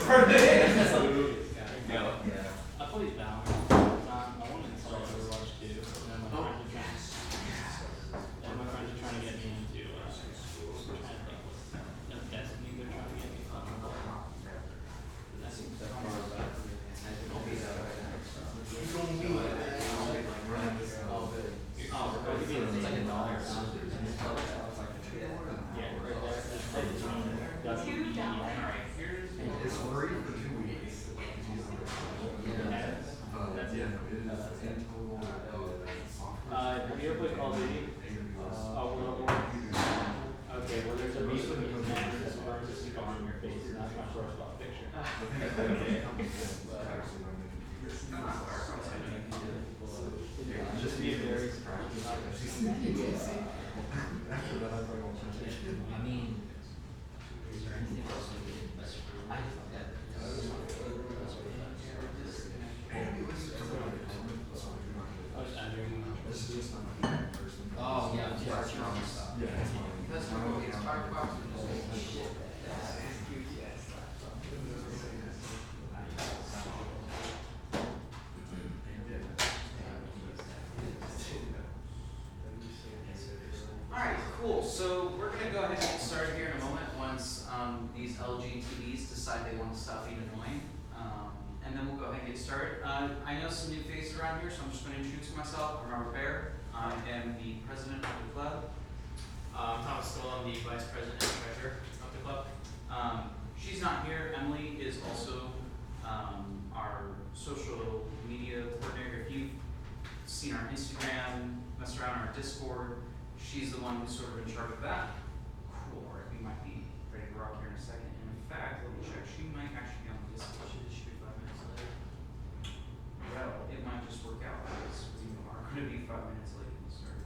for it. I played Valorant. I want to install Overwatch 2. And my friends are trying to get me into Destiny. They're trying to get me it's like $1 or something. Yeah, right there. It's free for 2 weeks. Have you ever played Call of Duty? World of War? Okay, well there's a meme with these men that burns a cigar on your face, and that's my profile picture. Just be very surprised. After that, I probably won't touch it. I mean, is there anything else we can I This is just not a person. Oh, yeah, it's your own stuff. Yeah, it's mine. That's not what it's Firefox. Alright, cool. So we're going to go ahead and get started here in a moment once these LG TVs decide they want to stop being annoying. And then we'll go ahead and get started. I know some new faces around here, so I'm just going to introduce myself. I'm Robert Bear. I am the president of the club. Thomas Stoll, I'm the vice president and treasurer of the club. She's not here. Emily is also our social media coordinator. If you've seen our Instagram, messed around our Discord, she's the one who's sort of in charge of that. Cool. All right, we might be ready to rock here in a second. And in fact, let me check. She might actually be on the Discord. Should be 5 minutes later. Well, it might just work out because we are going to be 5 minutes late when we start.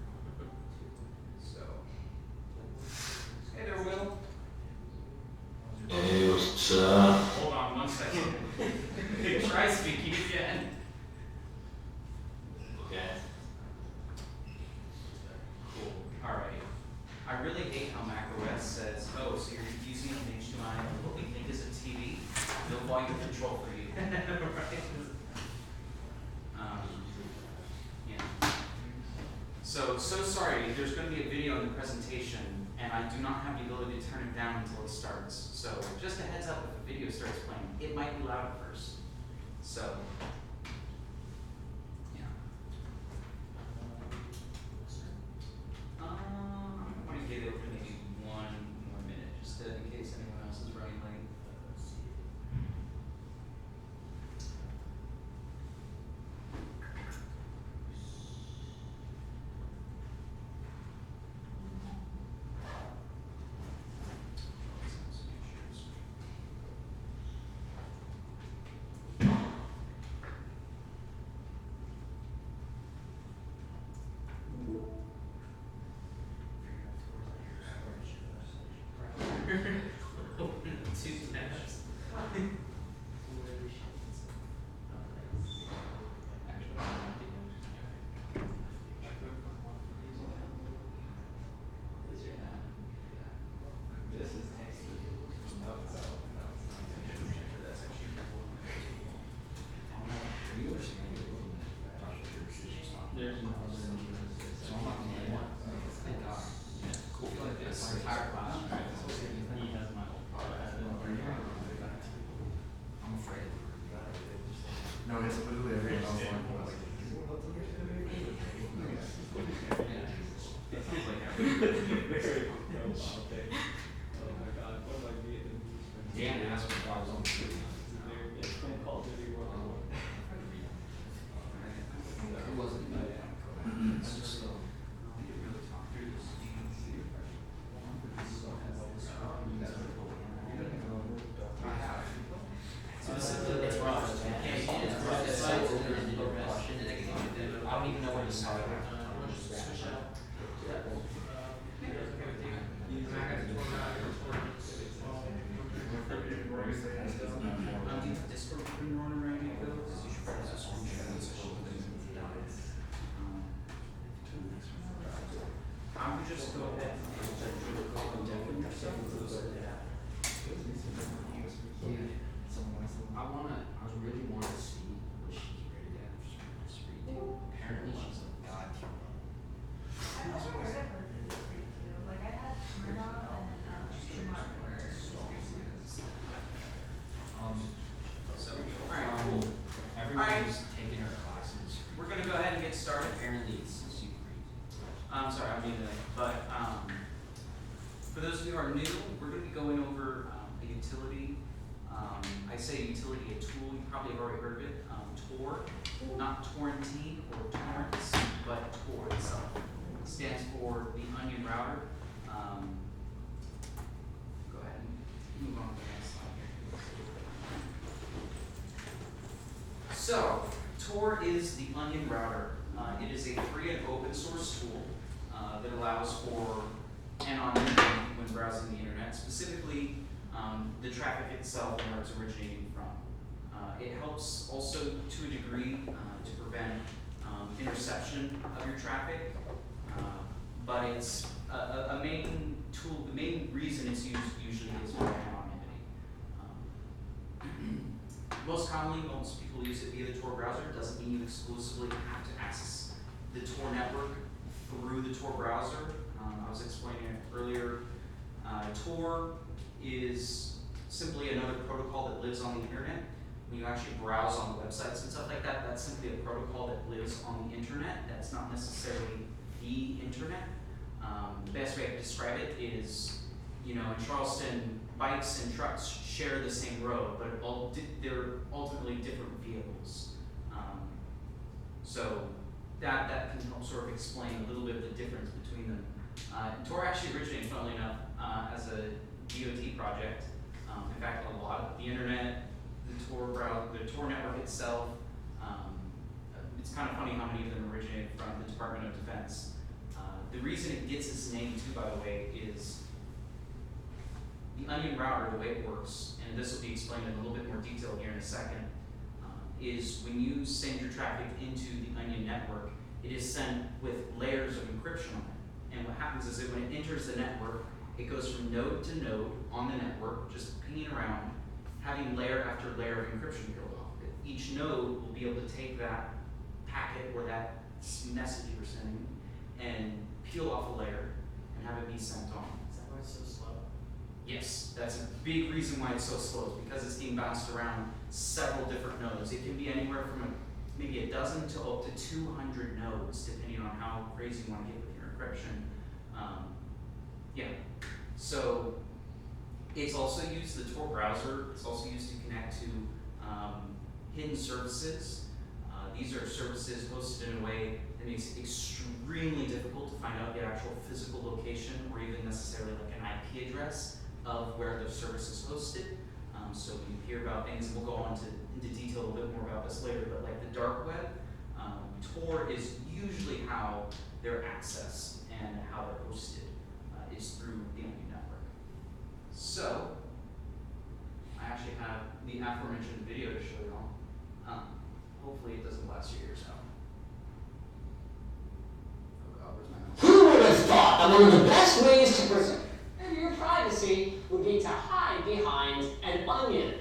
So, hey there, Will. Hey, what's up? Hold on 1 second. Try speaking again. Okay. Cool. All right. I really hate how macOS says, "Oh, so you're using an HDMI, what we think is a TV, no volume control for you." Right? Yeah. So sorry. There's going to be a video in the presentation, and I do not have the ability to turn it down until it starts. So just a heads up, if the video starts playing, it might be loud at first. So. I'm going to give it maybe 1 more minute, just in case anyone else is running late. There's no Cool. This entire class, right? he has my old product. I'm afraid. No, it's literally everyone else like, Dan asked me if I was on the screen. It wasn't. It's just it's rough. It's so open and I don't even know where to start. For those of you who are new, we're going to be going over a utility. I say utility, a tool, you probably have already heard of it, TOR, not Torrentine or torrents, but TOR itself. It stands for the Onion Router. Go ahead and move on to the next slide here. So, TOR is the Onion Router. It is a free and open source tool that allows for anonymity when browsing the internet, specifically the traffic itself and where it's originating from. It helps also to a degree to prevent interception of your traffic, but it's a main tool. The main reason it's used usually is for anonymity. Most commonly, most people use it via the Tor browser. It doesn't mean you exclusively have to access the Tor network through the Tor browser. I was explaining it earlier. Tor is simply another protocol that lives on the internet. When you actually browse on websites and stuff like that, that's simply a protocol that lives on the internet. That's not necessarily the internet. The best way to describe it is, in Charleston, bikes and trucks share the same road, but they're ultimately different vehicles. So that can help sort of explain a little bit of the difference between them. Tor actually originated, funnily enough, as a DOT project. In fact, a lot of the internet, the Tor network itself, it's kind of funny how many of them originated from the Department of Defense. The reason it gets its name too, by the way, is the Onion Router, the way it works, and this will be explained in a little bit more detail here in a second, is when you send your traffic into the Onion network, it is sent with layers of encryption on it. And what happens is that when it enters the network, it goes from node to node on the network, just pinging around, having layer after layer of encryption peeled off of it. Each node will be able to take that packet or that message you were sending and peel off a layer and have it be sent on. Is that why it's so slow? Yes, that's a big reason why it's so slow, is because it's being bounced around several different nodes. It can be anywhere from maybe a dozen to up to 200 nodes, depending on how crazy you want to get with your encryption. So it's also used, the Tor browser, it's also used to connect to hidden services. These are services hosted in a way that makes it extremely difficult to find out the actual physical location or even necessarily like an IP address of where the service is hosted. So you hear about things, and we'll go on into detail a little bit more about this later, but like the dark web, Tor is usually how they're accessed and how they're hosted is through the Onion network. So, I actually have the aforementioned video to show you all. Hopefully it doesn't blast your ears out. Oh God, where's my mouse? Who would have thought that one of the best ways to preserve your privacy would be to hide behind an onion?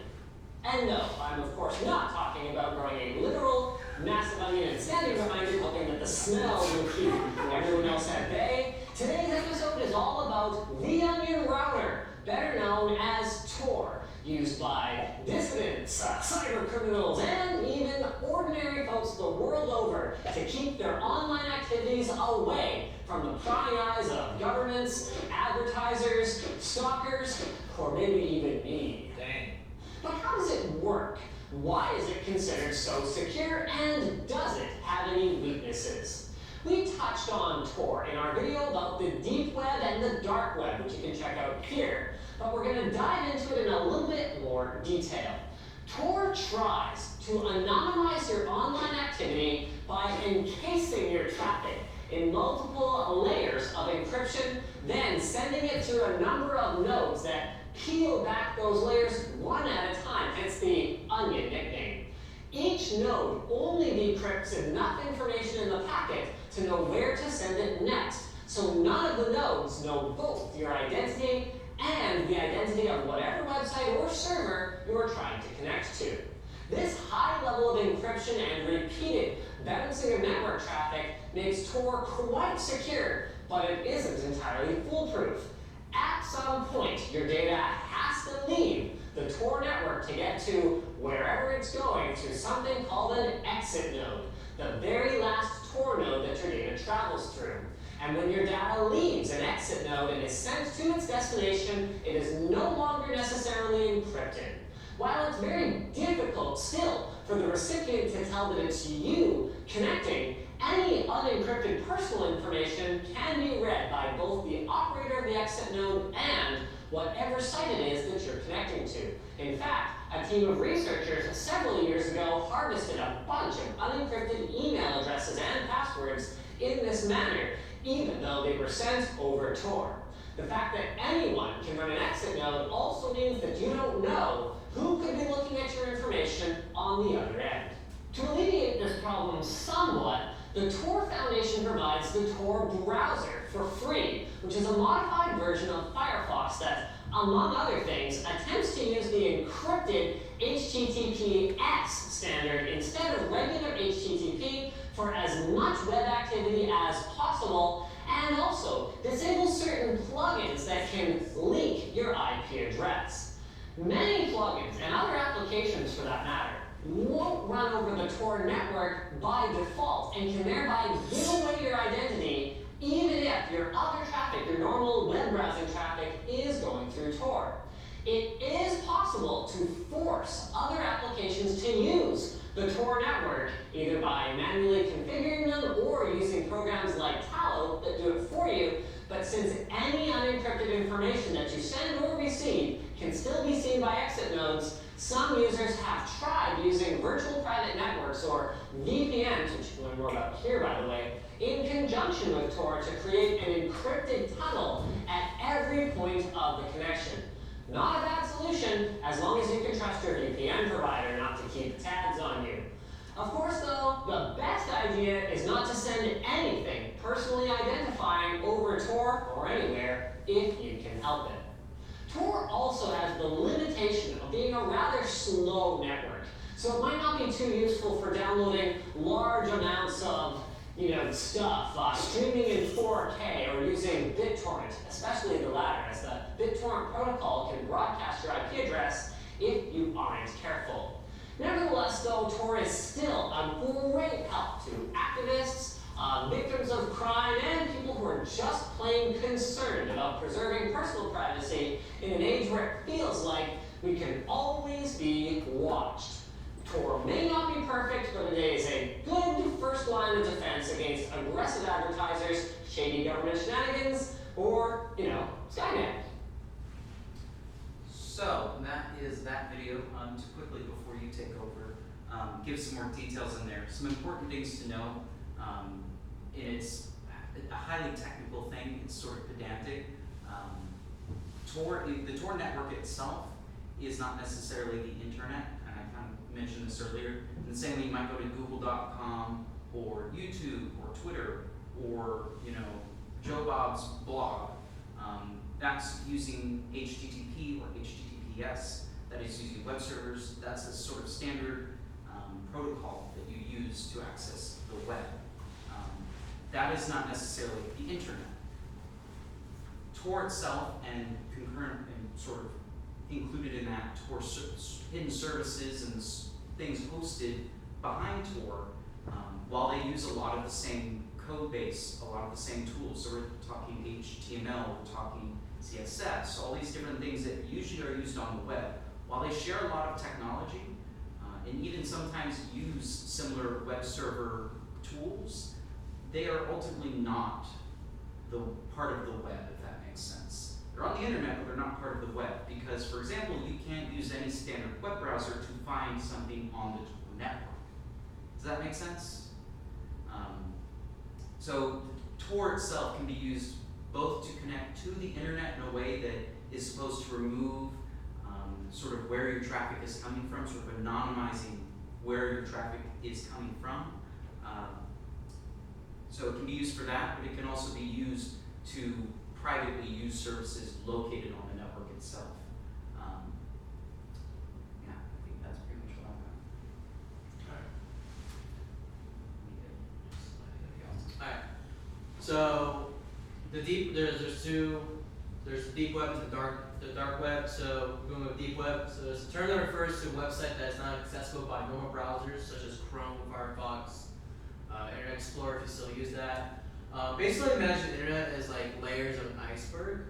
And no, I'm of course not talking about growing a literal massive onion and standing behind it hoping that the smell will keep everyone else at bay. Today's episode is all about the Onion Router, better known as TOR, used by dissidents, cyber criminals, and even ordinary folks the world over to keep their online activities away from the prying eyes of governments, advertisers, stalkers, or maybe even me. Dang. But how does it work? Why is it considered so secure, and does it have any weaknesses? We touched on TOR in our video about the deep web and the dark web, which you can check out here, but we're going to dive into it in a little bit more detail. TOR tries to anonymize your online activity by encasing your traffic in multiple layers of encryption, then sending it through a number of nodes that peel back those layers one at a time, hence the onion nickname. Each node only decrypts enough information in the packet to know where to send it next, so none of the nodes know both your identity and the identity of whatever website or server you're trying to connect to. This high level of encryption and repeated bouncing of network traffic makes TOR quite secure, but it isn't entirely foolproof. At some point, your data has to leave the TOR network to get to wherever it's going, to something called an exit node, the very last TOR node that your data travels through. And when your data leaves an exit node and is sent to its destination, it is no longer necessarily encrypted. While it's very difficult still for the recipient to tell that it's you connecting, any unencrypted personal information can be read by both the operator of the exit node and whatever site it is that you're connecting to. In fact, a team of researchers several years ago harvested a bunch of unencrypted email addresses and passwords in this manner, even though they were sent over TOR. The fact that anyone can run an exit node also means that you don't know who could be looking at your information on the other end. To alleviate this problem somewhat, the TOR Foundation provides the TOR browser for free, which is a modified version of Firefox that, among other things, attempts to use the encrypted HTTPS standard instead of regular HTTP for as much web activity as possible, and also disables certain plugins that can leak your IP address. Many plugins, and other applications for that matter, won't run over the TOR network by default and can thereby give away your identity even if your other traffic, your normal web browsing traffic, is going through TOR. It is possible to force other applications to use the TOR network, either by manually configuring them or using programs like Tallow that do it for you, but since any unencrypted information that you send or receive can still be seen by exit nodes, some users have tried using virtual private networks, or VPNs, which you'll learn more about here, by the way, in conjunction with TOR to create an encrypted tunnel at every point of the connection. Not a bad solution, as long as you can trust your VPN provider not to keep tabs on you. Of course, though, the best idea is not to send anything personally identifying over TOR or anywhere if you can help it. TOR also has the limitation of being a rather slow network, so it might not be too useful for downloading large amounts of stuff, streaming in 4K or using BitTorrent, especially the latter, as the BitTorrent protocol can broadcast your IP address if you aren't careful. Nevertheless, though, TOR is still a great help to activists, victims of crime, and people who are just plain concerned about preserving personal privacy in an age where it feels like we can always be watched. TOR may not be perfect, but it is a good first line of defense against aggressive advertisers, shady government shenanigans, or, Skynet. So that is that video. To quickly, before you take over, give some more details in there. Some important things to know. It's a highly technical thing. It's sort of pedantic. The TOR network itself is not necessarily the internet, and I kind of mentioned this earlier. In the same way you might go to google.com or YouTube or Twitter or Joe Bob's blog. That's using HTTP or HTTPS. That is using web servers. That's a sort of standard protocol that you use to access the web. That is not necessarily the internet. TOR itself and concurrent and sort of included in that TOR hidden services and things hosted behind TOR, while they use a lot of the same code base, a lot of the same tools. So we're talking HTML, we're talking CSS, all these different things that usually are used on the web. While they share a lot of technology, and even sometimes use similar web server tools, they are ultimately not the part of the web, if that makes sense. They're on the internet, but they're not part of the web, because, for example, you can't use any standard web browser to find something on the TOR network. Does that make sense? So TOR itself can be used both to connect to the internet in a way that is supposed to remove sort of where your traffic is coming from, sort of anonymizing where your traffic is coming from. So it can be used for that, but it can also be used to privately use services located on the network itself. Yeah, I think that's pretty much what I've got. Alright. So the deep there's the deep web and the dark web. So we're going with deep web. So it's a term that refers to a website that is not accessible by normal browsers such as Chrome, Firefox, Internet Explorer if you still use that. Basically, imagine the internet as like layers of an iceberg.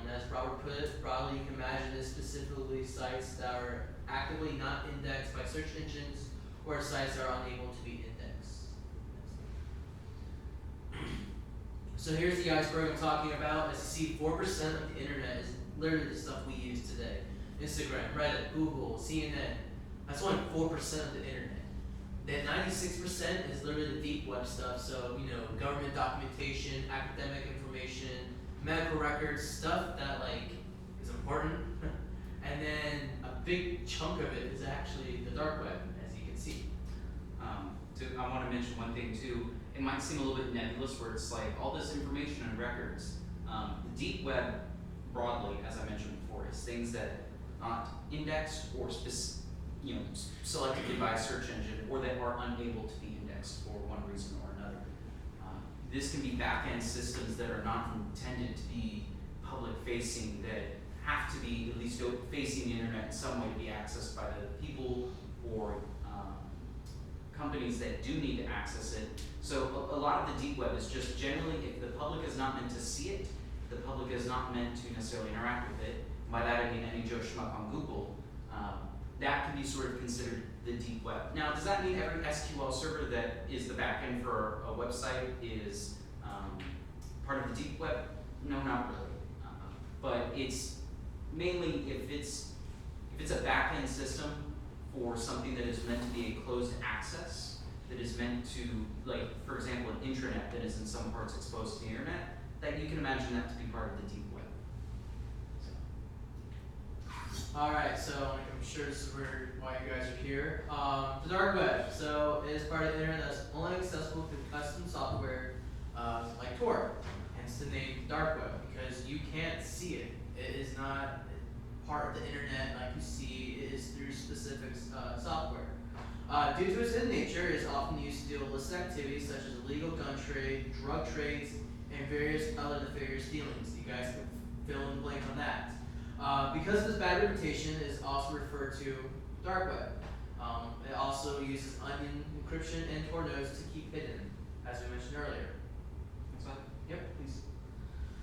And as Robert put it, broadly, you can imagine it specifically sites that are actively not indexed by search engines or sites that are unable to be indexed. So here's the iceberg I'm talking about. As you see, 4% of the internet is literally the stuff we use today. Instagram, Reddit, Google, CNN. That's only 4% of the internet. Then 96% is literally the deep web stuff. So, you know, government documentation, academic information, medical records, stuff that like is important. And then a big chunk of it is actually the dark web, as you can see. I want to mention one thing too. It might seem a little bit nebulous where it's like all this information and records. The deep web, broadly, as I mentioned before, is things that are not indexed or selectively by a search engine, or that are unable to be indexed for one reason or another. This can be back-end systems that are not intended to be public-facing, that have to be at least facing the internet in some way to be accessed by the people or companies that do need to access it. So a lot of the deep web is just generally, if the public is not meant to see it, the public is not meant to necessarily interact with it. By that I mean any Joe Schmuck on Google. That can be sort of considered the deep web. Now, does that mean every SQL server that is the backend for a website is part of the deep web? No, not really. But it's mainly if it's a backend system for something that is meant to be a closed access, that is meant to, like, for example, an intranet that is in some parts exposed to the internet, that you can imagine that to be part of the deep web. Alright, so I'm sure this is why you guys are here. The dark web. So it is part of the internet that's only accessible through custom software like TOR, hence the name dark web, because you can't see it. It is not part of the internet like you see. It is through specific software. Due to its hidden nature, it is often used to deal with illicit activities such as illegal gun trade, drug trades, and various other nefarious dealings. You guys can fill in the blank on that. Because of this bad reputation, it is also referred to dark web. It also uses onion encryption and Tor nodes to keep hidden, as we mentioned earlier. Next slide. Yep, please.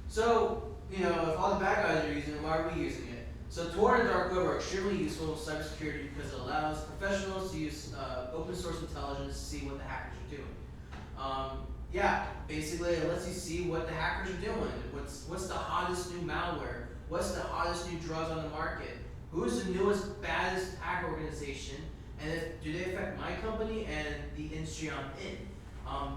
So, you know, if all the bad guys are using it, why are we using it? So Tor and dark web are extremely useful in cybersecurity because it allows professionals to use open source intelligence to see what the hackers are doing. Yeah, basically it lets you see what the hackers are doing. What's the hottest new malware? What's the hottest new drugs on the market? Who's the newest, baddest hacker organization? And do they affect my company and the industry I'm in?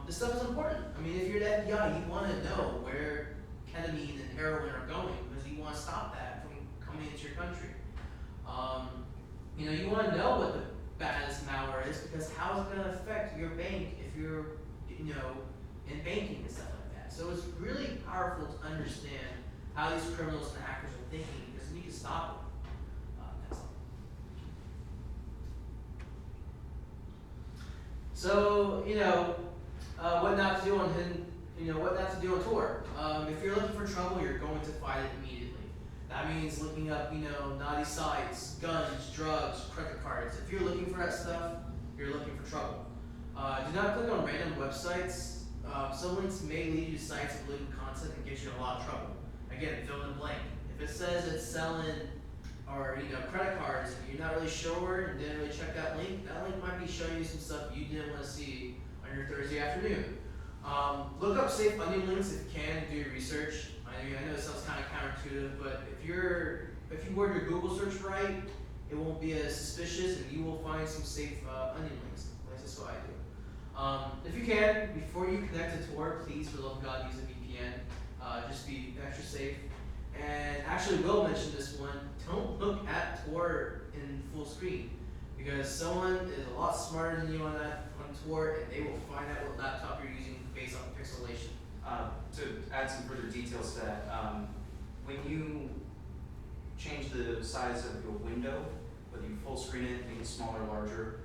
This stuff is important. I mean, if you're the FBI, you want to know where ketamine and heroin are going because you want to stop that from coming into your country. You know, you want to know what the baddest malware is because how is it going to affect your bank if you're, you know, in banking and stuff like that. So it's really powerful to understand how these criminals and hackers are thinking because we can stop them. So, you know, what not to do on hidden, what not to do on Tor. If you're looking for trouble, you're going to find it immediately. That means looking up, naughty sites, guns, drugs, credit cards. If you're looking for that stuff, you're looking for trouble. Do not click on random websites. Some links may lead you to sites with illegal content and get you in a lot of trouble. Again, fill in the blank. If it says it's selling or credit cards and you're not really sure and didn't really check that link might be showing you some stuff you didn't want to see on your Thursday afternoon. Look up safe onion links if you can, do your research. I know it sounds kind of counterintuitive, but if you word your Google search right, it won't be as suspicious and you will find some safe onion links. At least that's what I do. If you can, before you connect to Tor, please, for the love of God, use a VPN. Just be extra safe. And actually, Will mentioned this one. Don't look at Tor in full screen because someone is a lot smarter than you on Tor, and they will find out what laptop you're using based on pixelation. To add some further details to that, when you change the size of your window, whether you full screen it, make it smaller or larger,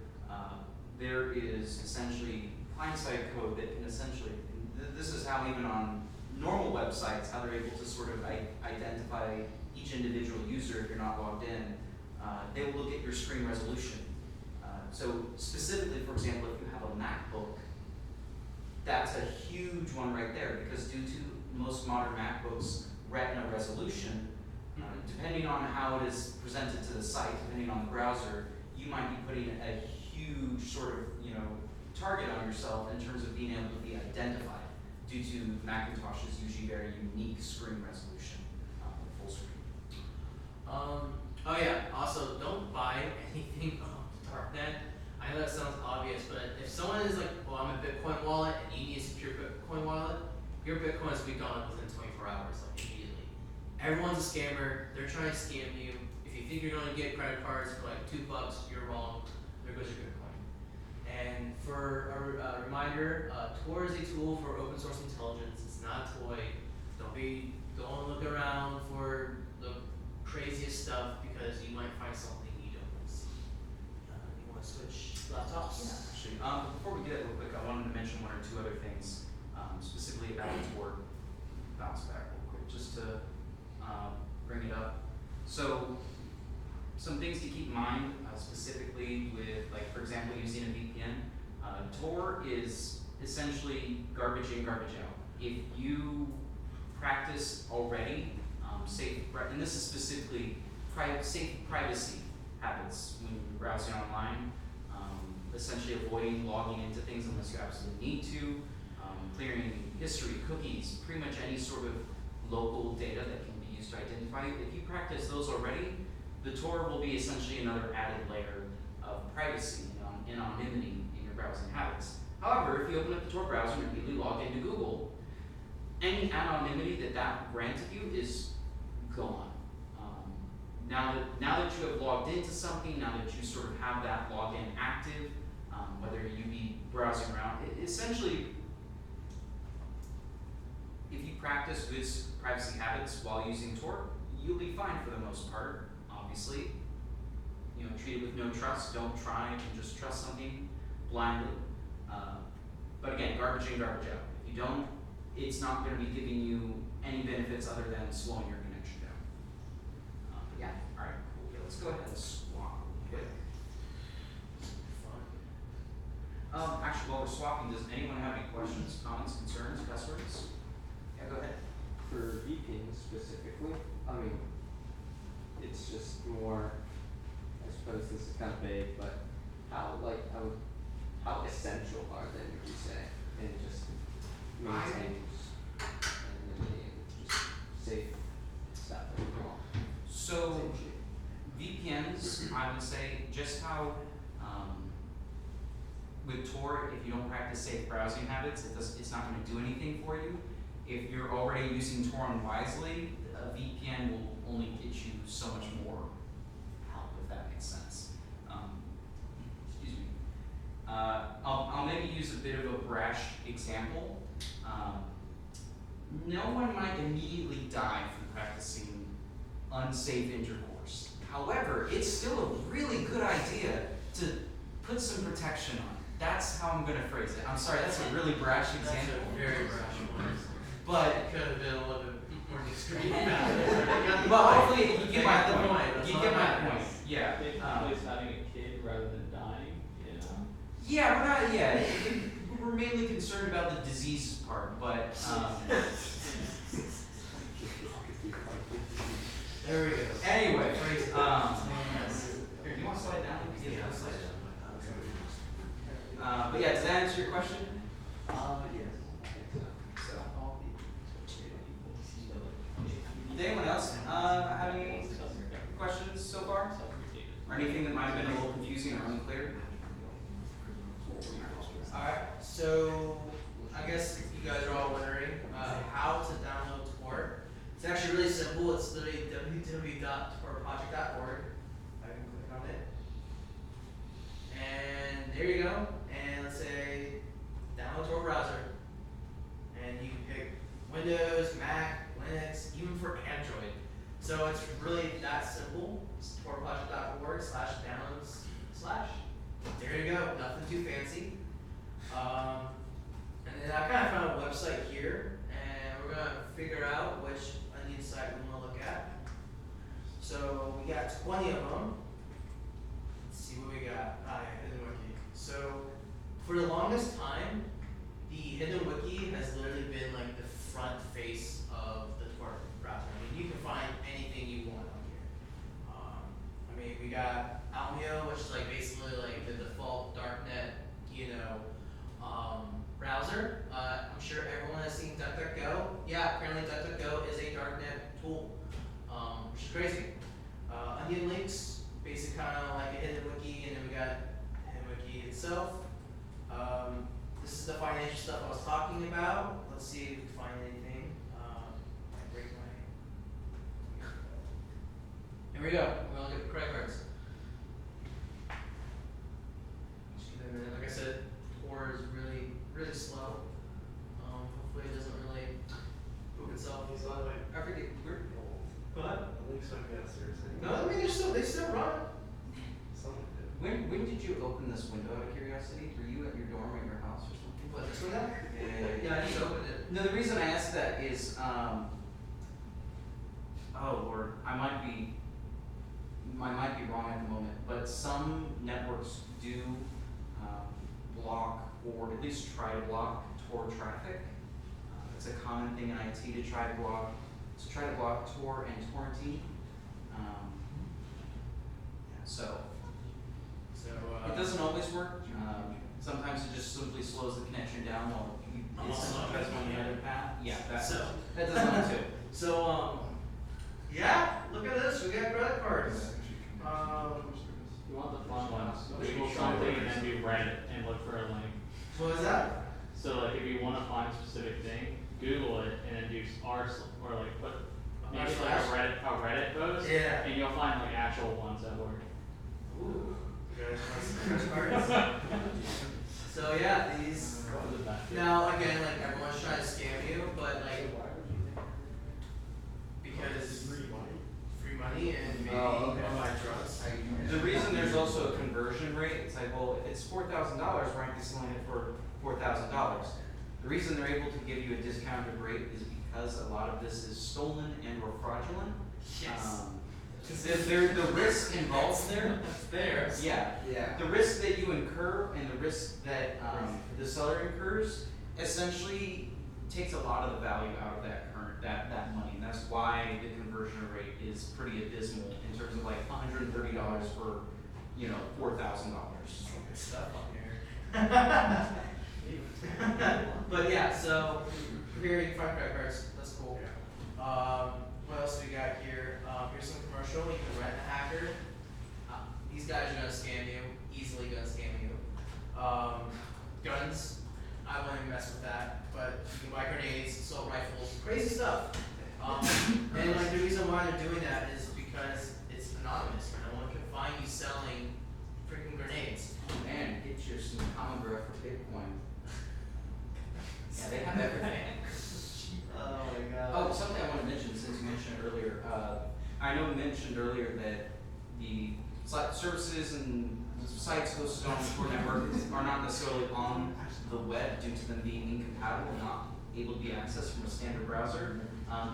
there is essentially client-side code that can essentially, this is how even on normal websites, how they're able to sort of identify each individual user if you're not logged in. They will look at your screen resolution. So specifically, for example, if you have a MacBook, that's a huge one right there, because due to most modern MacBooks Retina resolution, depending on how it is presented to the site, depending on the browser, you might be putting a huge sort of, target on yourself in terms of being able to be identified due to Macintosh's usually very unique screen resolution, full screen. Oh yeah, also don't buy anything on darknet. I know that sounds obvious, but if someone is like, well, I'm a Bitcoin wallet and you need a secure Bitcoin wallet, your Bitcoin is be gone within 24 hours, like immediately. Everyone's a scammer, they're trying to scam you. If you think you're gonna get credit cards for like $2, you're wrong. There goes your Bitcoin. And for a reminder, TOR is a tool for open source intelligence. It's not a toy. Don't look around for the craziest stuff because you might find something you don't want to see. You want to switch laptops? Yeah, actually, before we do that real quick, I wanted to mention one or two other things, specifically about TOR. Bounce back real quick, just to bring it up. So, some things to keep in mind, specifically with, like, for example, using a VPN. TOR is essentially garbage in, garbage out. If you practice already and this is specifically safe privacy habits when you're browsing online, essentially avoiding logging into things unless you absolutely need to, clearing history, cookies, pretty much any sort of local data that can be used to identify you. If you practice those already, the TOR will be essentially another added layer of privacy and anonymity in your browsing habits. However, if you open up the TOR browser and immediately log into Google, any anonymity that granted you is gone. Now that you have logged into something, now that you sort of have that login active, whether you be browsing around, essentially, if you practice good privacy habits while using TOR, you'll be fine for the most part. Obviously, treat it with no trust. Don't try and just trust something blindly. But again, garbage in, garbage out. If you don't, it's not going to be giving you any benefits other than slowing your connection down. Yeah. All right. Cool. Yeah, let's go ahead and swap real quick. Actually, while we're swapping, does anyone have any questions, comments, concerns, passwords? Yeah, go ahead. For VPNs specifically, I mean, it's just more, I suppose this is kind of vague, but how essential are they, would you say, in just maintaining and just safe stuff overall? So, VPNs, I would say, just how, with TOR, if you don't practice safe browsing habits, it's not going to do anything for you. If you're already using Tor unwisely, a VPN will only get you so much more help, if that makes sense. Excuse me. I'll maybe use a bit of a brash example. No one might immediately die from practicing unsafe intercourse. However, it's still a really good idea to put some protection on it. That's how I'm going to phrase it. I'm sorry, that's a really brash example. That's a very brash one. But It could have been a little bit more extreme. Well, hopefully you get my the point. That's You all get that my matters. point. Yeah. Basically, having a kid rather than dying, Yeah, we're not. Yeah, we're mainly concerned about the disease part, but There we go. anyway. Phrase it. Here, do you want to slide down? Yeah, I'll slide down. But yeah, does that answer your question? So, did anyone else have any questions so far? Or anything that might have been a little confusing or unclear? Alright, so I guess you guys are all wondering how to download TOR. It's actually really simple. It's literally www.torproject.org. I can click on it. And there you go. And let's say download TOR browser. And you can pick Windows, Mac, Linux, even for Android. So it's really that simple. It's torproject.org/downloads/. There you go. Nothing too fancy. And then I kind of found a website here, and we're gonna figure out which onion site we want to look at. So we got 20 of them. Let's see what we got. It isn't working. So for the longest time, the hidden wiki has literally been like the front face of the Tor browser. I mean, you can find anything you want on here. I mean, we got Almio, which is like basically like the default darknet, browser. I'm sure everyone has seen DuckDuckGo. Yeah, apparently DuckDuckGo is a darknet tool, which is crazy. Onion links, basic kind of like a hidden wiki, and then we got hidden wiki itself. This is the financial stuff I was talking about. Let's see if we can find anything. I break my. Here we go. We're gonna look at the credit cards. Just give it a minute. Like I said, Tor is really, really slow. Hopefully it doesn't really poop itself. I forget. What? The links on gas seriously. No, I mean they still run. Someone did. When did you open this window out of curiosity? Were you at your dorm at your house or something? What, this one now? Yeah. Yeah, I just opened it. No, the reason I asked that is, oh Lord, I might be wrong at the moment, but some networks do block or at least try to block Tor traffic. It's a common thing in IT to try to block Tor and torrenting. So it doesn't always work. Sometimes it just simply slows the connection down while it's on the other path. Yeah, that does that too. So, yeah, look at this. We got credit cards. You want the fun ones? Google something and then do Reddit and look for a link. What is that? So like if you want to find a specific thing, Google it and then do r or like put maybe like a Reddit post. Yeah. And you'll find like actual ones that work. Ooh. You guys want some credit cards? So yeah, these. Now again, like everyone's trying to scam you, but like because free money and maybe buy drugs. The reason there's also a conversion rate, it's like, well, if it's $4,000, why aren't they selling it for $4,000? The reason they're able to give you a discounted rate is because a lot of this is stolen and or fraudulent. Yes. The risk involved there. That's there. Yeah. Yeah. The risk that you incur and the risk that the seller incurs essentially takes a lot of the value out of that money, and that's why the conversion rate is pretty abysmal in terms of like $130 for $4,000. Good stuff on here. But yeah, so here you can find credit cards. That's cool. What else we got here? Here's some commercial. You can rent a hacker. These guys are gonna scam you. Easily gonna scam you. Guns. I wouldn't even mess with that. But you can buy grenades, assault rifles, crazy stuff. And like the reason why they're doing that is because it's anonymous. No one can find you selling freaking grenades. Man, get you some common graph for Bitcoin. Yeah, they have everything. Oh my god. Oh, something I want to mention since you mentioned it earlier. I know you mentioned earlier that the services and sites hosted on the Tor network are not necessarily on the web due to them being incompatible, not able to be accessed from a standard browser.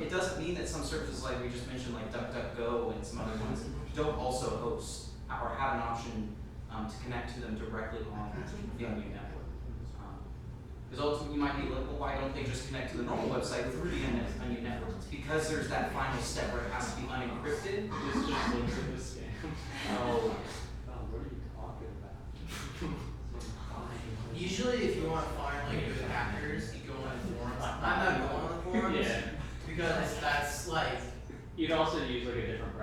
It doesn't mean that some services like we just mentioned, like DuckDuckGo and some other ones, don't also host or have an option to connect to them directly on the Onion network. Because ultimately you might be like, well, why don't they just connect to the normal website through the Onion network? It's because there's that final step where it has to be unencrypted. This just looks like a scam. Oh. What are you talking about? Usually, if you want to find like good hackers, you go on the forums. I'm not going on the forums Yeah. because that's like You'd also use like a different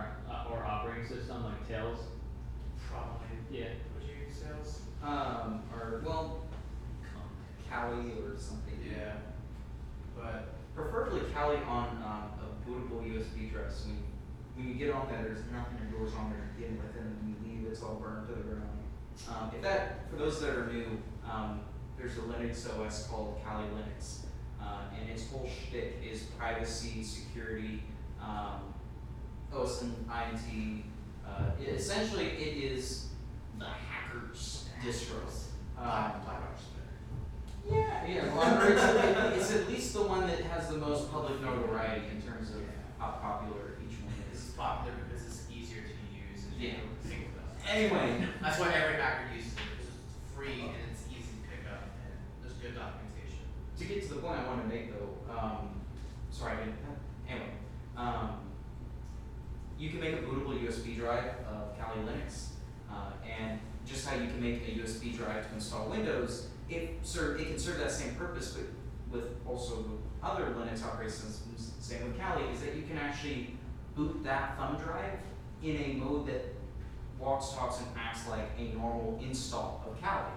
or operating system like Tails. probably. Yeah. Would you use sales? Or well, Kali or something. Yeah. But Preferably Kali on a bootable USB drive. So when you get on that, there's nothing or doors on there to begin with, and when you leave, it's all burned to the ground. For those that are new, there's a Linux OS called Kali Linux, and its whole shtick is privacy, security, OS and INT. Essentially, it is the hacker's distro. Yeah. Well, it's at least the one that has the most public notoriety in terms of how popular each one this is is. popular because it's easier to use and Yeah. think about. Anyway, That's why every hacker uses it because it's free and it's easy to pick up and there's good documentation. get to the point I wanted to make though, sorry, I didn't, anyway, you can make a bootable USB drive of Kali Linux, and just how you can make a USB drive to install Windows, it can serve that same purpose, but with also with other Linux operating systems, same with Kali, is that you can actually boot that thumb drive in a mode that walks, talks, and acts like a normal install of Kali.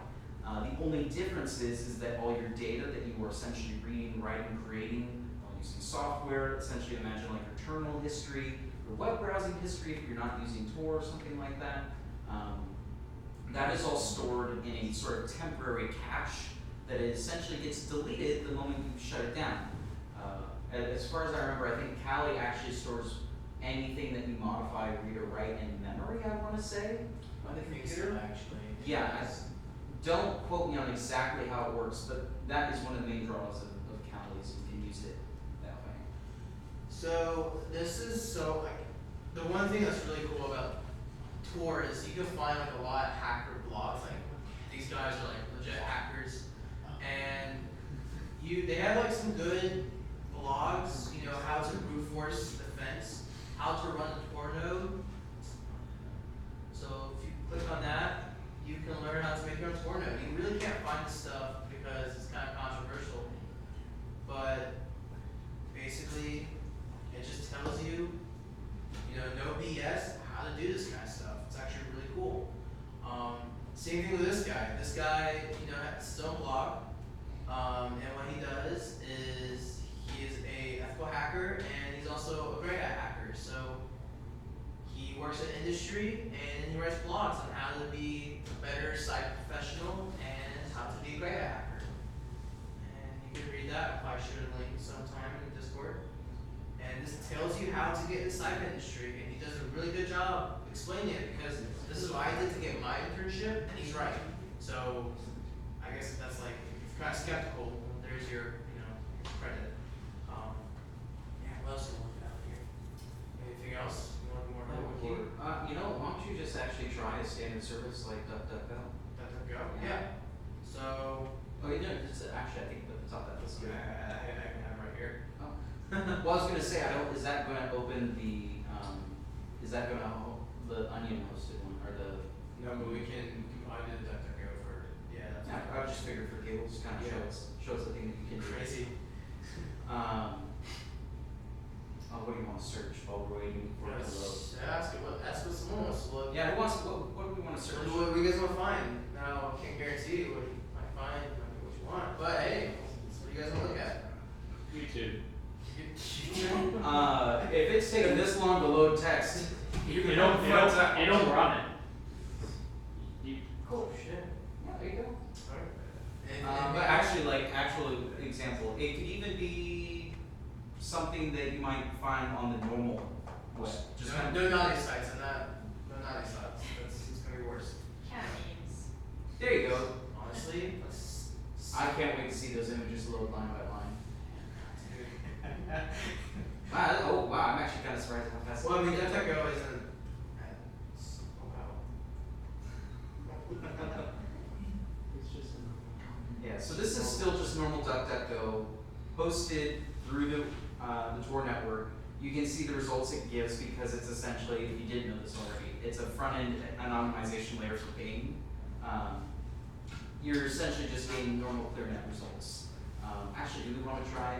The only difference is that all your data that you were essentially reading, writing, creating while using software, essentially imagine like your terminal history, your web browsing history if you're not using TOR or something like that, that is all stored in a sort of temporary cache that essentially gets deleted the moment you shut it down. As far as I remember, I think Kali actually stores anything that you modify, read, or write in memory, I want to say. On the computer, actually. Yeah, don't quote me on exactly how it works, but that is one of the main draws of Kali, is you can use it that way. So this is so like the one thing that's really cool about TOR is you can find like a lot of hacker blogs. Like these guys are like legit hackers, and they have like some good blogs. You know how to brute force defense, how to run a TOR node. So if you click on that, you can learn how to make your own TOR node. You really can't find this stuff because it's kind of controversial, but basically it just tells you, no BS, how to do this kind of stuff. It's actually really cool. Same thing with this guy. This guy, has his own blog, and what he does is he is a ethical hacker and he's also a great hat hacker. So he works in industry and he writes blogs on how to be a better site professional and how to be a great hat hacker. And you can read that. I'll probably share a link sometime in the Discord. And this tells you how to get in the cyber industry, and he does a really good job explaining it because this is what I did to get my internship, and he's right. So I guess that's like, if you're kind of skeptical, there's your, credit. Yeah, what else do you want out here? Anything else? You want more? Why don't you just actually try a standard service like DuckDuckGo? DuckDuckGo? Yeah. So. Oh, you know, it's actually, I think at the top of that list. I can have it right here. Oh. Well, I was gonna say, is that gonna open the, the Onion hosted one, or the? No, but we can probably do the DuckDuckGo for, that's Yeah, I just figured for cables, kind of shows the thing that you can do. crazy. What do you want to search while we're waiting for it to load? Ask what someone wants to look. Yeah, what do we want to search? What do you guys want to find? Now, I can't guarantee you what you might find, might be what you want, but hey, that's what you guys want to look at. YouTube. If it's taking this long to load text, You don't run it. Cool, shit. yeah, there you go. Alright. But actually, actual example, it could even be something that you might find on the normal web. Just kind of, No naughty sites and that. No naughty sites. It's gonna be worse. Cat names. there you go. Honestly, let's. I can't wait to see those images load line by line. Wow, I'm actually kind of surprised how fast. Well, I mean, DuckDuckGo isn't. It's just Yeah, so this is still just normal DuckDuckGo, hosted through the Tor network. You can see the results it gives because it's essentially, if you didn't know this already, it's a front-end anonymization layer for Bing. You're essentially just getting normal ClearNet results. Actually, do we want to try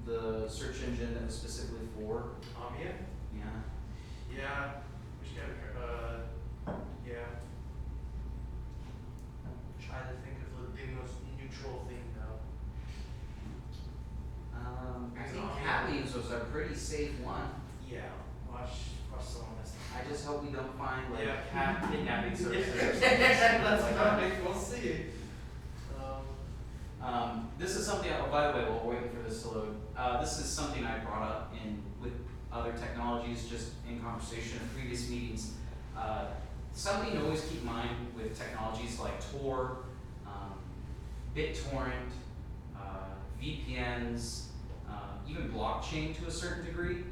the search engine that was specifically for? Yeah. Yeah. Yeah. We should yeah. Try to think of the most neutral thing though. I think Kali's was a pretty safe one. Yeah. Watch someone this. I just hope we don't find like Yeah. cat kidnapping services. or something That's like that. fine. We'll see. This is something, by the way, while we're waiting for this to load, this is something I brought up with other technologies, just in conversation in previous meetings. Something to always keep in mind with technologies like TOR, BitTorrent, VPNs, even blockchain to a certain degree.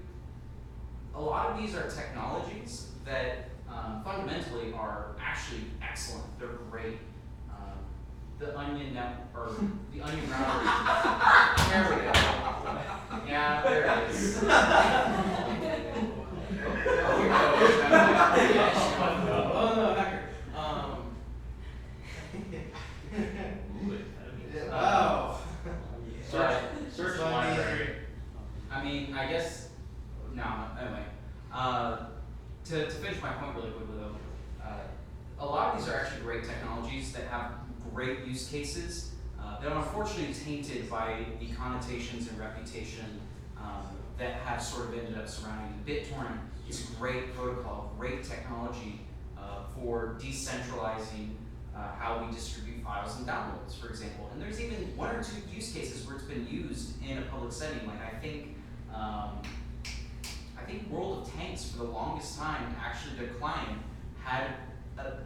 A lot of these are technologies that fundamentally are actually excellent. They're great. the onion net, or the onion router. There we go. Yeah, there it is. Oh no, hacker. Wow. Search library. I mean, I guess, no, anyway. To finish my point really quickly though, a lot of these are actually great technologies that have great use cases that are unfortunately tainted by the connotations and reputation that have sort of ended up surrounding them. BitTorrent is a great protocol, great technology for decentralizing how we distribute files and downloads, for example. And there's even one or two use cases where it's been used in a public setting. Like I think World of Tanks for the longest time, actually their client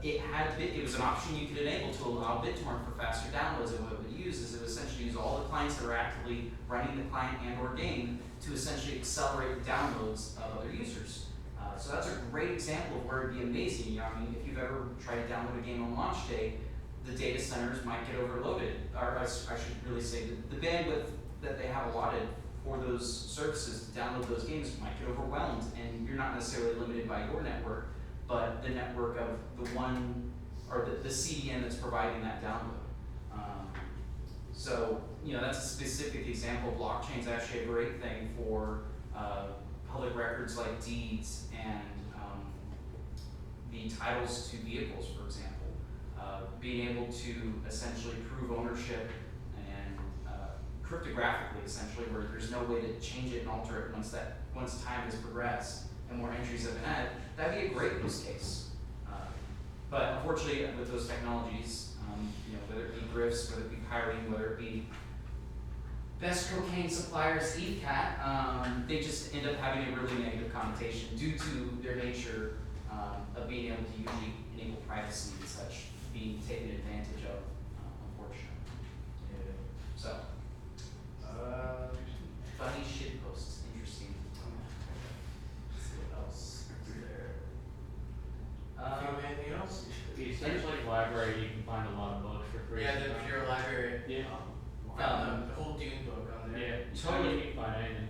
it was an option you could enable to allow BitTorrent for faster downloads, and what it would use is it would essentially use all the clients that are actively running the client and or game to essentially accelerate the downloads of other users. So that's a great example of where it'd be amazing. You know, I mean, if you've ever tried to download a game on launch day, the data centers might get overloaded, or I should really say the bandwidth that they have allotted for those services to download those games might get overwhelmed, and you're not necessarily limited by your network, but the network of the one, or the CDN that's providing that download. So, you know, that's a specific example. Blockchain's actually a great thing for public records like deeds and the titles to vehicles, for example. Being able to essentially prove ownership and cryptographically, essentially, where there's no way to change it and alter it once time has progressed and more entries have been added, that'd be a great use case. But unfortunately, with those technologies, you know, whether it be grifts, whether it be pirating, whether it be best cocaine supplier, Steve Cat, they just end up having a really negative connotation due to their nature of being able to usually enable privacy and such being taken advantage of, unfortunately. Yeah. So, funny shit posts, interesting. Let's see what else is there. Anything else? The Search library, you can find a lot of books for free. Yeah, the Pure Library. Yeah. Found the whole Dune book on there. Yeah. Totally. You can find anything.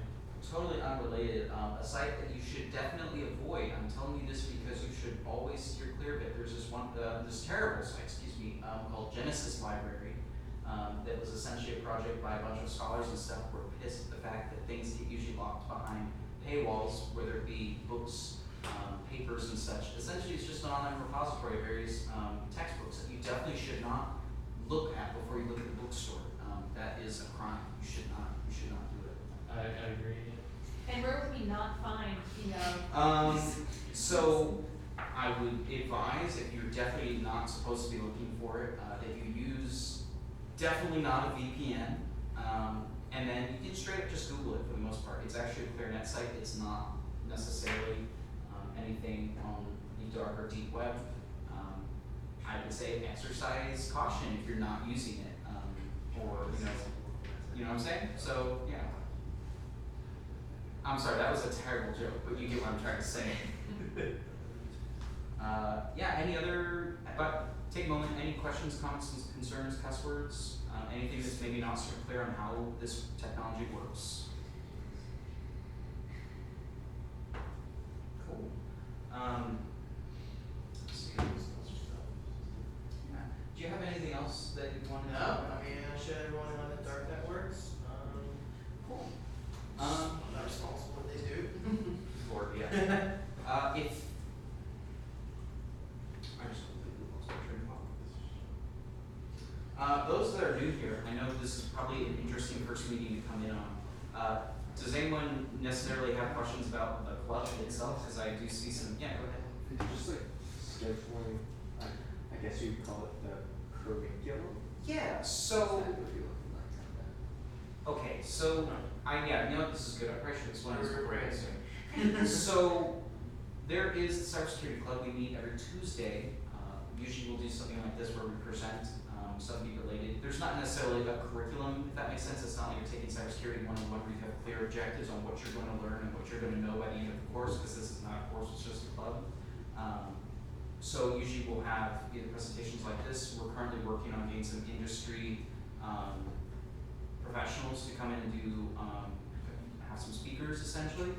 Totally unrelated, a site that you should definitely avoid. I'm telling you this because you should always steer clear of it. There's this terrible site, called Genesis Library, that was essentially a project by a bunch of scholars and stuff who were pissed at the fact that things get usually locked behind paywalls, whether it be books, papers and such. Essentially, it's just an online repository of various textbooks that you definitely should not look at before you look at the bookstore. That is a crime. You should not do it. I agree. And where would we not find, you know? So I would advise, if you're definitely not supposed to be looking for it, that you use definitely not a VPN, and then you can straight up just Google it for the most part. It's actually a ClearNet site. It's not necessarily anything on the dark or deep web. I would say exercise caution if you're not using it, or you know what I'm saying? So yeah. I'm sorry, that was a terrible joke, but you get what I'm trying to say. Yeah, take a moment, any questions, comments, concerns, cuss words, anything that's maybe not super clear on how this technology works? Cool. Let's see. Yeah. Do you have anything else that you want to No, I mean, I should everyone know that dark networks. Cool. I'm not responsible for what they do. Lord, yeah. If I just those that are new here, I know this is probably an interesting first meeting to come in on. Does anyone necessarily have questions about the club itself? Because I do see some. Yeah, go ahead. Could you just like scheduling, I guess you'd call it the curriculum? Yeah. So. What would be looking like on that? Okay. So you know, this is good. I probably should explain this before I Right. say. So there is the cybersecurity club. We meet every Tuesday. Usually we'll do something like this where we present something related. There's not necessarily a curriculum, if that makes sense. It's not like you're taking cybersecurity 101 where you have clear objectives on what you're going to learn and what you're going to know by the end of the course, because this is not a course, it's just a club. So usually we'll have either presentations like this. We're currently working on getting some industry professionals to come in and do have some speakers essentially.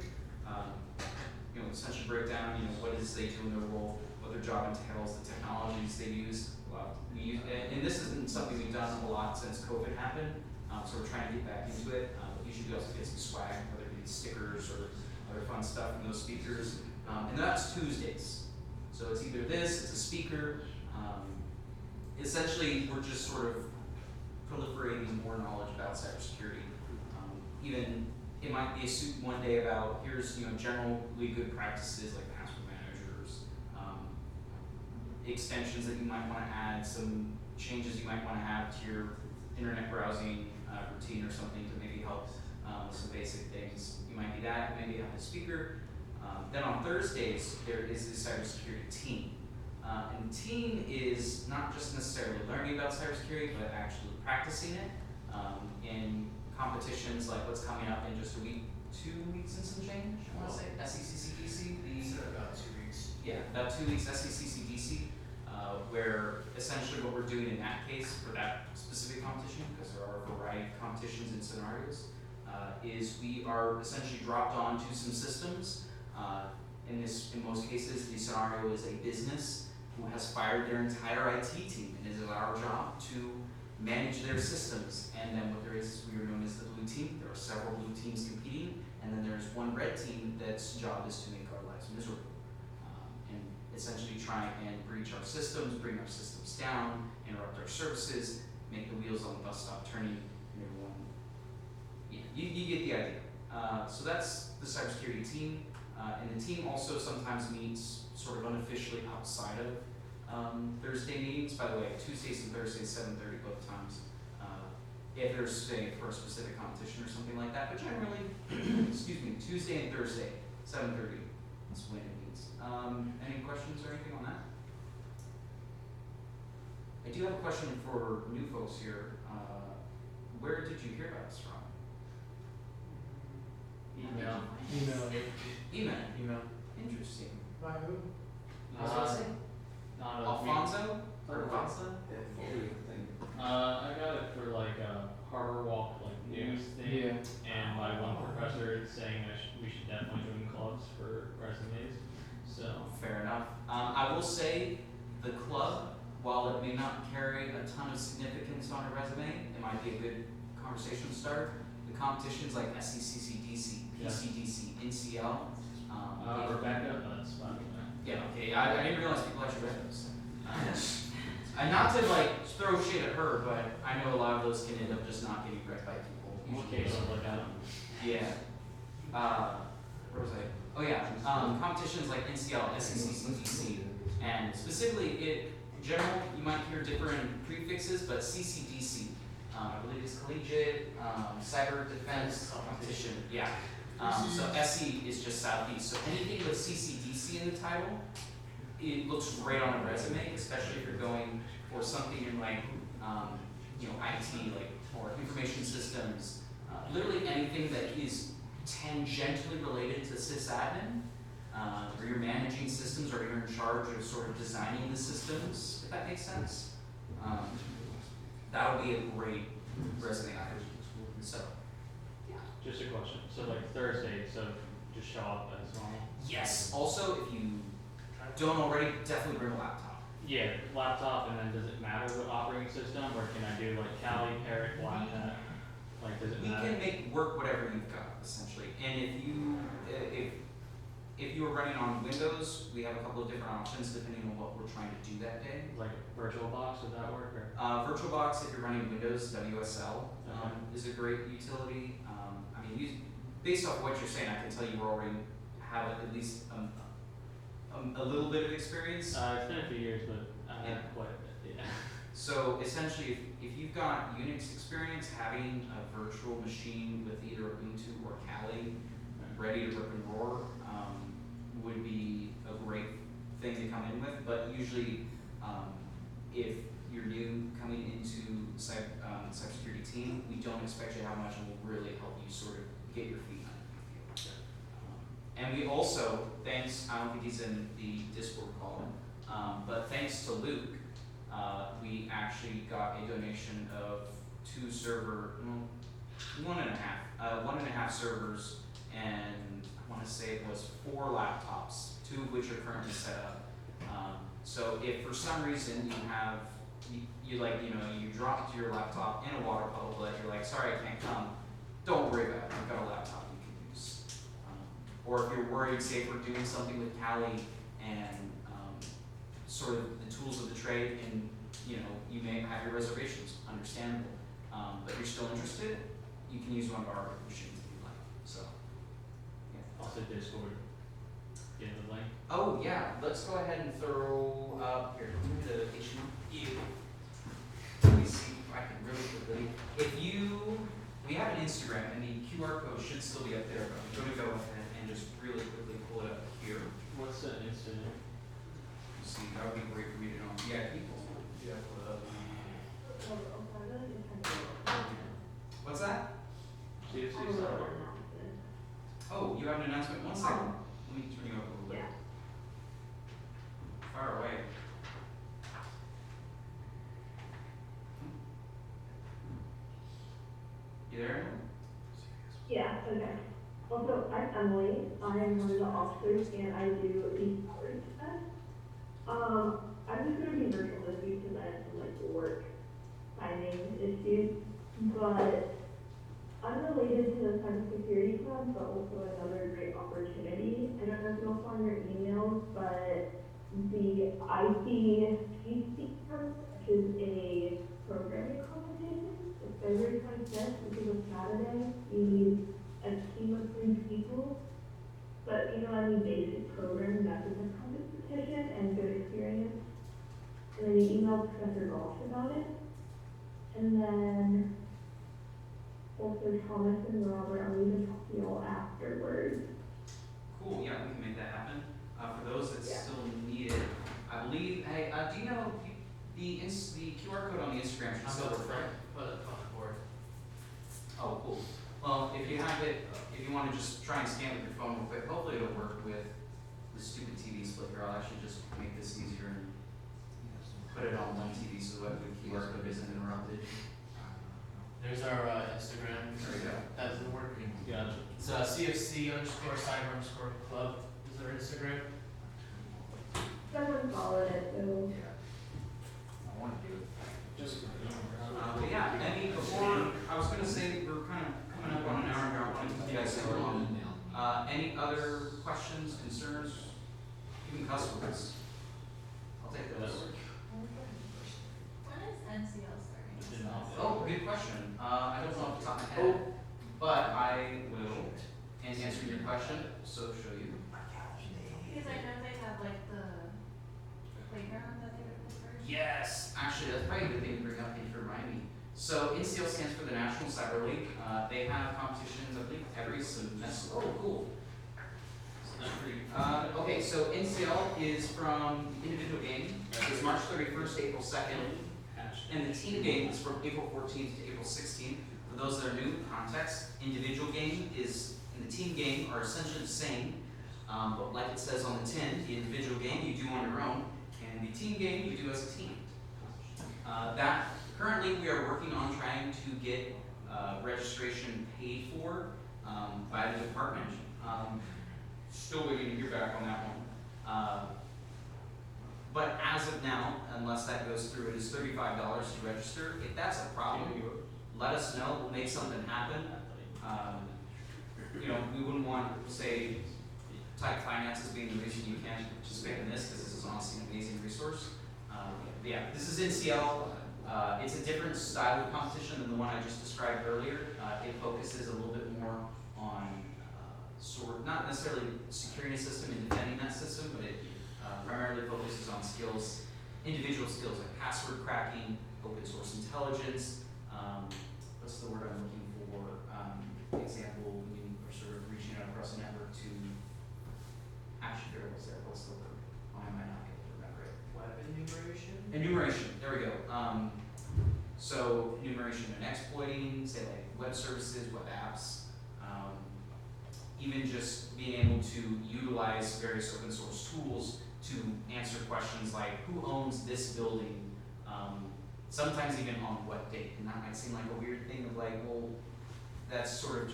Essentially break down what it is they do in their role, what their job entails, the technologies they use. And this isn't something we've done a lot since COVID happened, so we're trying to get back into it. Usually we also get some swag, whether it be stickers or other fun stuff from those speakers. And that's Tuesdays. So it's either this, it's a speaker. Essentially, we're just sort of proliferating more knowledge about cybersecurity. Even it might be a one day about here's generally good practices like password managers, extensions that you might want to add, some changes you might want to have to your internet browsing routine or something to maybe help with some basic things. You might be that, maybe have a speaker. Then on Thursdays, there is the cybersecurity team. And the team is not just necessarily learning about cybersecurity, but actually practicing it in competitions like what's coming up in just a week, 2 weeks and some change, I want to say, SECCDC. About 2 weeks. Yeah, about 2 weeks, SECCDC, where essentially what we're doing in that case for that specific competition, because there are a variety of competitions and scenarios, is we are essentially dropped onto some systems. In most cases, the scenario is a business who has fired their entire IT team, and it is our job to manage their systems. And then what there is we are known as the blue team. There are several blue teams competing, and then there's one red team that's job is to make our lives miserable, and essentially try and breach our systems, bring our systems down, interrupt our services, make the wheels on the bus stop turning, and everyone. Yeah, you get the idea. So that's the cybersecurity team. And the team also sometimes meets sort of unofficially outside of Thursday meetings. By the way, Tuesdays and Thursdays, 7:30 both times. If they're staying for a specific competition or something like that. But generally, Tuesday and Thursday, 7:30 is when it meets. Any questions or anything on that? I do have a question for new folks here. Where did you hear about us from? Email. Email. Interesting. By who? You guys want to say? Not Alfonso? Or Alfonso? I got it for like a Harbor Walk news thing, and my one professor is saying we should definitely join clubs for resumes. So Fair enough. I will say the club, while it may not carry a ton of significance on a resume, it might be a good conversation starter. The competitions like SECCDC, PCDC, NCL. Rebecca, that's fine. Yeah, okay. I didn't realize people actually read those. And not to throw shade at her, but I know a lot of those can end up just not getting read by people. Okay, so look at them. Yeah. Where was I? Oh yeah. Competitions like NCL, SECCDC, and specifically in general, you might hear different prefixes, but CCDC, I believe is collegiate cyber defense competition. Yeah. So SE is just Southeast. So anything with CCDC in the title, it looks great on a resume, especially if you're going for something in IT, or information systems. Literally anything that is tangentially related to sysadmin, or you're managing systems, or you're in charge of sort of designing the systems, if that makes sense. That'll be a great resume item. So, yeah. Just a question. So Thursday, so just show up as normal? Yes. Also, if you don't already, definitely bring a laptop. Yeah, laptop, and then does it matter what operating system, or can I do Kali, Parrot, Black Hat? Does it We matter? can make work whatever you've got, essentially. And if you are running on Windows, we have a couple of different options depending on what we're trying to do that day. VirtualBox, would that work? Or? VirtualBox, if you're running Windows, WSL Okay. is a great utility. Based off what you're saying, I can tell you already have at least a little bit of experience. It's been a few years, but Yeah. not quite a bit, yeah. So essentially, if you've got Unix experience, having a virtual machine with either Ubuntu or Kali ready to rip and roar would be a great thing to come in with. But usually, if you're new coming into cybersecurity team, we don't expect you to have much, and will really help you sort of get your feet underneath you. And we also, thanks, I don't think he's in the Discord call, But thanks to Luke, we actually got a donation of 1.5 servers, and I want to say it was 4 laptops, 2 of which are currently set up. So if for some reason you have, you dropped your laptop in a water puddle, but you're like, sorry, I can't come, don't worry about it, I've got a laptop you can use. Or if you're worried, say if we're doing something with Callie and sort of the tools of the trade, and you may have your reservations, understandable, but you're still interested, you can use one of our machines if you like. So, yeah. Also Discord. Get the link. Oh yeah, let's go ahead and throw up here. Give me the HTML. Let me see if I can really quickly. We have an Instagram, and the QR code should still be up there, but I'm going to go ahead and just really quickly pull it up here. What's the Instagram? See, that would be great for me to know. Yeah, people. Yeah. What's that? CFC server. Oh, you have an announcement. 1 second. Let me turn you up a little bit. Far away. You there? Yeah, okay. Also, I'm Emily. I am one of the officers and I do the storage test. I'm just gonna be virtual this week because I have some work timing issues, but unrelated to the cybersecurity club, but also another great opportunity. I don't know if you'll find your emails, but the ICPC test, which is a programming competition, it's February 25th, which is a Saturday. You need a team of 3 people, but any basic programming methods of competition and good experience. And then you email Professor Golf about it. And then also Thomas and Robert, I'll leave it to you all afterwards. Cool, yeah, we can make that happen. For those that Yeah. still need it, I believe, hey, do you know the QR code on the Instagram should still work, right? Put it on the board. Oh, cool. Well, if you have it, if you want to just try and scan with your phone real quick, hopefully it'll work with the stupid TV splitter. I'll actually just make this easier and put it on one TV so that the QR code isn't interrupted. There's our Instagram. There we go. That isn't working. Gotcha. It's CFC_cyber_club is our Instagram. Someone followed it, so. I want to do it. But yeah, any before, I was gonna say we're kind of coming up on an hour here. I want to keep you guys so long. Any other questions, concerns? Even cuss words? I'll take those. When is NCL starting? Oh, good question. I don't know off the top of my head, but I will, and answering your question, so show you. Because I know they have the playground that they would prefer. Yes, actually, that's probably a good thing to bring up. Thank you for reminding me. So NCL stands for the National Cyber League. They have competitions, I believe, every semester. Oh, cool. Okay, so NCL is from the individual game. It's March 31st to April 2nd. And the team game is from April 14th to April 16th. For those that are new, context, individual game and the team game are essentially the same. But like it says on the tin, the individual game you do on your own, and the team game you do as a team. That currently we are working on trying to get registration paid for by the department. Still waiting to hear back on that one. But as of now, unless that goes through, it is $35 to register. If that's a problem, let us know. We'll make something happen. We wouldn't want, say, tight finances being the reason you can't participate in this, because this is honestly an amazing resource. But yeah, this is NCL. It's a different style of competition than the one I just described earlier. It focuses a little bit more on not necessarily securing a system and defending that system, but it primarily focuses on skills, individual skills like password cracking, open source intelligence. What's the word I'm looking for? Example, when you are sort of reaching out across a network to actually variables there. What's the word? Why am I not able to remember it? Web enumeration. Enumeration, there we go. So enumeration and exploiting, say like web services, web apps. even just being able to utilize various open source tools to answer questions like who owns this building, sometimes even on what date. And that might seem like a weird thing of like, well, that's sort of a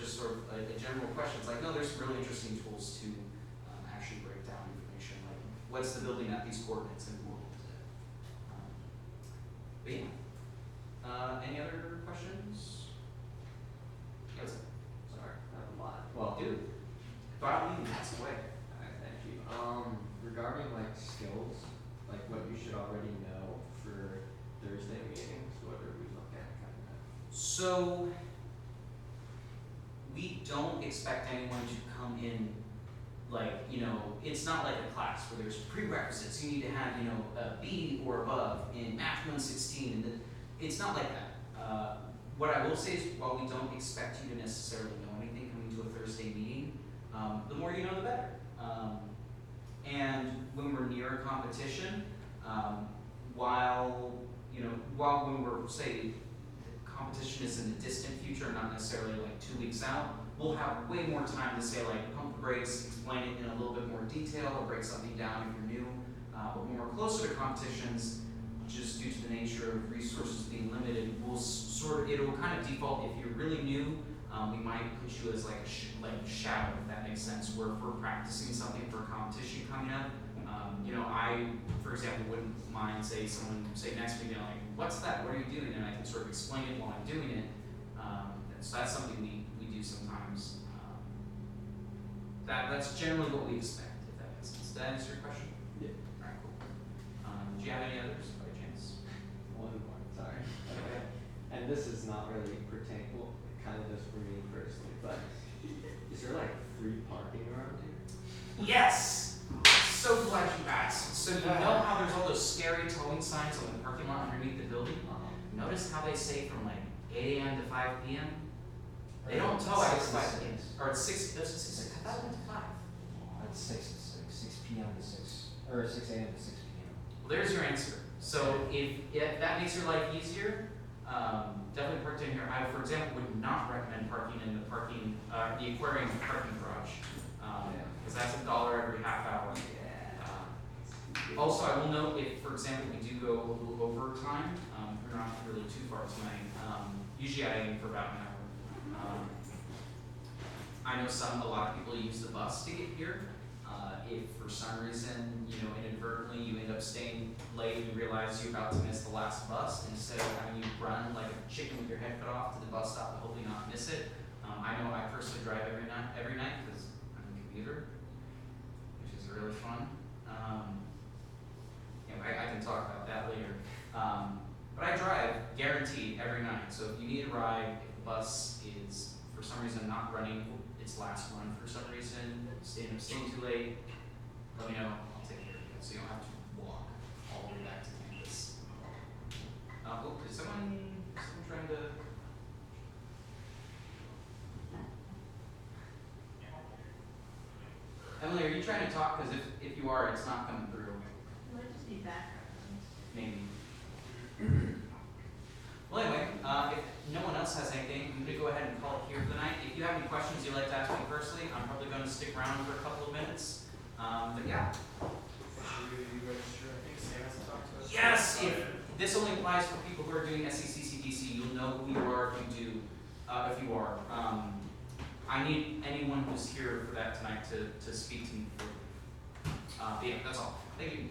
general question. It's like, no, there's really interesting tools to actually break down information, like what's the building at these coordinates and who owns it. But yeah. Any other questions? Yes. Sorry, I have a lot. Well, Dude, by all means, ask away. alright, thank you. Regarding like skills, like what you should already know for Thursday meetings, what are we looking at kind of? So, we don't expect anyone to come in like, it's not like a class where there's prerequisites. You need to have, a B or above in Math 116, and then it's not like that. What I will say is, while we don't expect you to necessarily know anything coming to a Thursday meeting, the more you know, the better. And when we're near a competition, while when we're, say, competition is in the distant future, not necessarily like 2 weeks out, we'll have way more time to say like pump the brakes, explain it in a little bit more detail, or break something down if you're new. But when we're closer to competitions, just due to the nature of resources being limited, it'll kind of default. If you're really new, we might put you as like a shadow, if that makes sense, where if we're practicing something for a competition coming up, I, for example, wouldn't mind someone say next to me, like, what's that? What are you doing? And I can sort of explain it while I'm doing it. So that's something we do sometimes. That's generally what we expect, if that makes sense. Did that answer your question? Yeah. Alright, cool. Do you have any others by chance? One more, sorry. Okay. And this is not really pertaining, well, it kind of does for me personally, but is there like free parking around here? Yes! So glad you asked. So you know how there's all those scary towing signs on the parking lot underneath the building? Notice how they say from like 8 a.m. to 5 p.m.? They don't tow after 5 p.m. Or it's 6, there's a 6, I thought it went to 5. That's 6 to 6 p.m. to 6, or 6 a.m. to 6 p.m. Well, there's your answer. So if that makes your life easier, definitely park in here. I, for example, would not recommend parking in the aquarium parking garage, because that's $1 every half hour. Also, I will note if, for example, we do go a little over time, we're not really too far tonight. Usually I aim for about an hour. I know a lot of people use the bus to get here. If for some reason, inadvertently you end up staying late and you realize you're about to miss the last bus, instead of having you run like a chicken with your head cut off to the bus stop and hopefully not miss it. I know I personally drive every night because I'm a commuter, which is really fun. I can talk about that later. But I drive guaranteed every night. So if you need a ride, if the bus is for some reason not running its last run for some reason, staying too late, let me know. I'll take care of it. So you don't have to walk all the way back to campus. Is someone trying to? Emily, are you trying to talk? Because if you are, it's not coming through. It might just be background. Maybe. Well, anyway, if no one else has anything, I'm going to go ahead and call it here for the night. If you have any questions you'd like to ask me personally, I'm probably going to stick around for a couple of minutes. But yeah. Yes! This only applies for people who are doing SECCDC. You'll know who you are if you do. If you are. I need anyone who's here for that tonight to speak to me. But yeah, that's all. Thank you.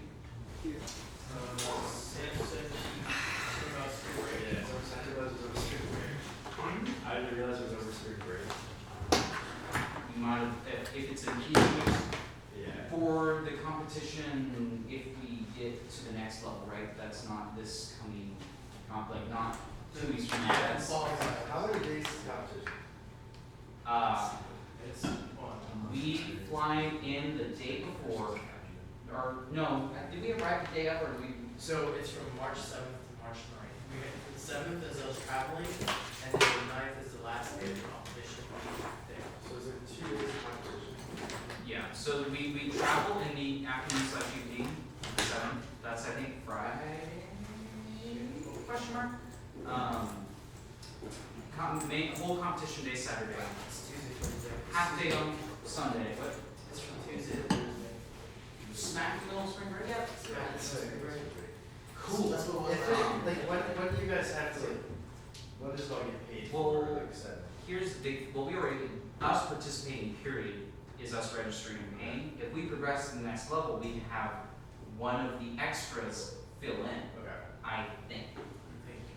I didn't realize it was over spring break. You might have, if it's an issue for the competition, if we get to the next level, right? That's not this coming like not 2 weeks from now. That's, How many days is the competition? It's one. we fly in the day before, or no, did we arrive the day of, or did we? So it's from March 7th to March 9th. The 7th is us traveling, and then the 9th is the last day of the competition. So is it 2 days of competition? Yeah, so we travel in the afternoon/evening, 7th. That's I think Friday? Question mark. Whole competition day Saturday. It's Tuesday, Wednesday. Half day on Sunday, what? It's from Tuesday to Thursday. Smack in the middle of spring break? Yep. Yeah, it's spring break. Cool. That's what If we're it, like, when do you guys have to, when does it all get paid Well, for, like I said? Here's the big, well, we already, us participating period is us registering and paying. If we progress to the next level, we can have one of the extras fill in, Okay. I think.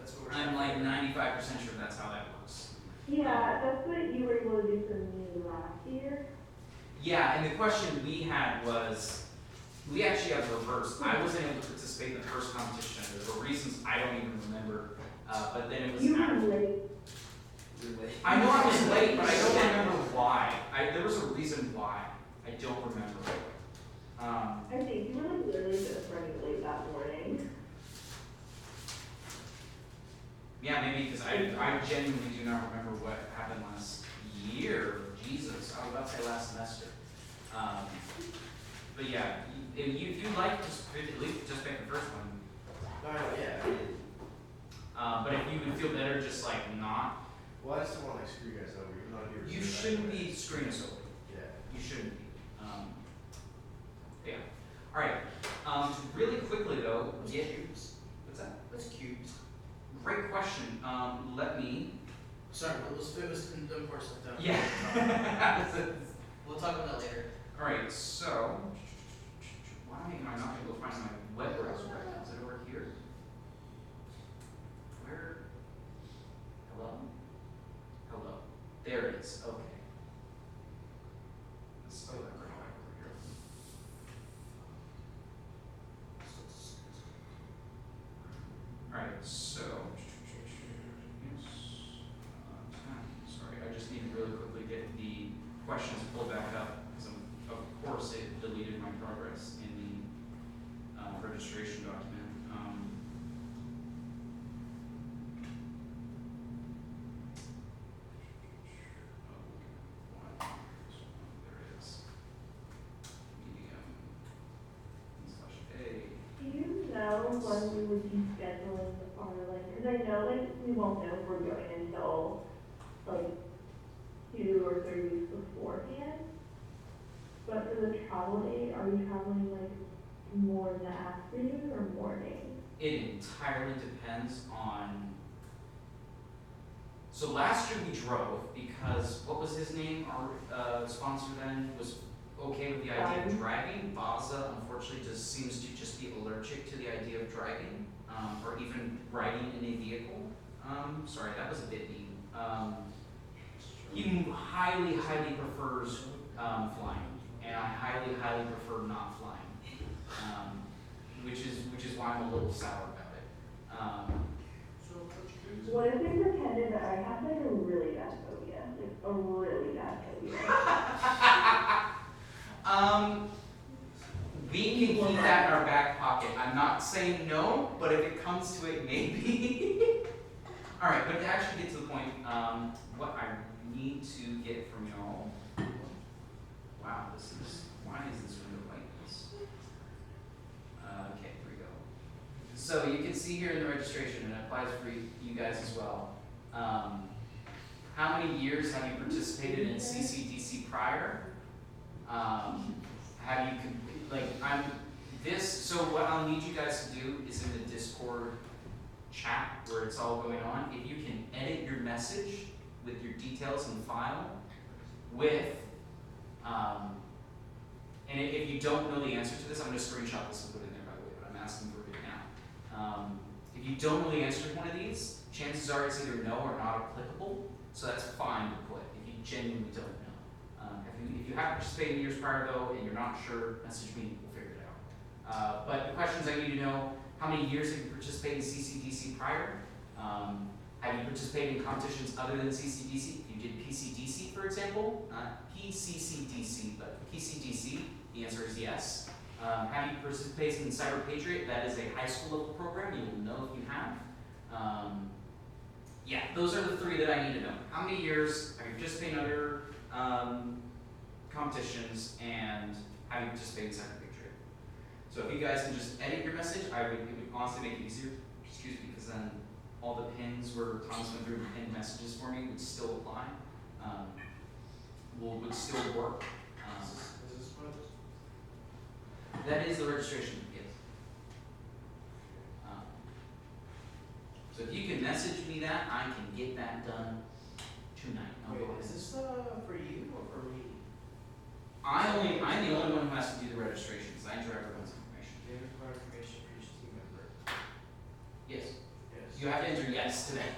That's what we're I'm like 95% sure that's how that works. Yeah, that's what you were able to do for me last year. Yeah, and the question we had was, we actually have the reverse. I wasn't able to participate in the first competition. There were reasons I don't even remember, but then it was You after. were late. I know I was late, but I don't remember why. There was a reason why. I don't remember. I think you were like literally just running late that morning. Yeah, maybe because I genuinely do not remember what happened last year. Jesus, I was about to say last semester. But yeah, if you like, just at least just pick the first one. Yeah. But if you would feel better, just like not, Well, I just don't wanna like screw you guys over, even though you shouldn't be screwing us over. Yeah. You shouldn't be. Yeah. All right. Really quickly though, get what's that? That's cute. Great question. Let me. Sorry, but let's focus on the important stuff. Yeah. We'll talk about that later. All right. So, why am I not able to find my web browser right now? Is it over here? Where? Hello? Hello. There it is. Okay. Let's spell that right over here. All right. So. Sorry, I just need to really quickly get the questions pulled back up because of course it deleted my progress in the registration document. There it is. Medium /A. Do you know when we would be scheduling our like, cause I know like we won't know if we're going until like 2 or 3 weeks beforehand. But for the travel date, are we traveling like more in the afternoon or morning? It entirely depends on. So last year we drove because what was his name? Our sponsor then was okay with the idea of driving. Baza unfortunately just seems to just be allergic to the idea of driving, or even riding in a vehicle. Sorry, that was a bit mean. He highly prefers flying, and I highly prefer not flying, which is why I'm a little sour about it. What if we pretended that I have like a really bad phobia? Like a really bad phobia? We can keep that in our back pocket. I'm not saying no, but if it comes to it, maybe. All right, but to actually get to the point, what I need to get from y'all. Wow, why is this window like this? Okay, here we go. So you can see here in the registration, and it applies for you guys as well. How many years have you participated in CCDC prior? Have you, so what I'll need you guys to do is in the Discord chat where it's all going on, if you can edit your message with your details in the file with, and if you don't know the answer to this, I'm going to screenshot this and put it in there, by the way, but I'm asking for it now. If you don't know the answer to one of these, chances are it's either no or not applicable, so that's fine to put if you genuinely don't know. If you have participated in years prior though, and you're not sure, message me, we'll figure it out. But the questions I need to know, how many years have you participated in CCDC prior? Have you participated in competitions other than CCDC? If you did PCDC, for example, not PCCDC, but PCDC, the answer is yes. Have you participated in Cyber Patriot? That is a high school level program. You will know if you have. Yeah, those are the three that I need to know. How many years have you participated in other competitions, and have you participated in Cyber Patriot? So if you guys can just edit your message, it would honestly make it easier, because then all the pins where Thomas went through and pinned messages for me would still apply, would still work. Is this what? That is the registration, yes. So if you can message me that, I can get that done tonight. I'll go Wait, ahead. is this for you or for me? I'm the only one who has to do the registrations. I enter everyone's information. Data required information for each team member. Yes. Yes. You have to enter yes today.